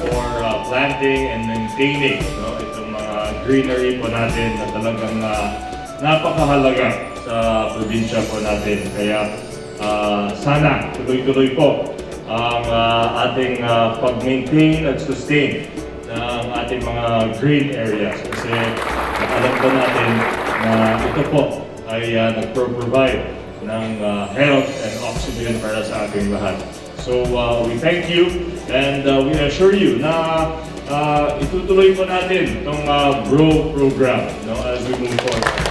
for planting and maintaining, no, itong mga greenery po natin na talagang napakahalaga sa probinsya po natin. Kaya sana tuloy-tuloy po ang ating pag-maintain at sustain ng ating mga green areas. Kasi alam po natin na ito po ay nagpro-provide ng health and oxygen para sa ating lahat. So we thank you and we assure you na itutuloy po natin itong GROW program, no, as we move forward.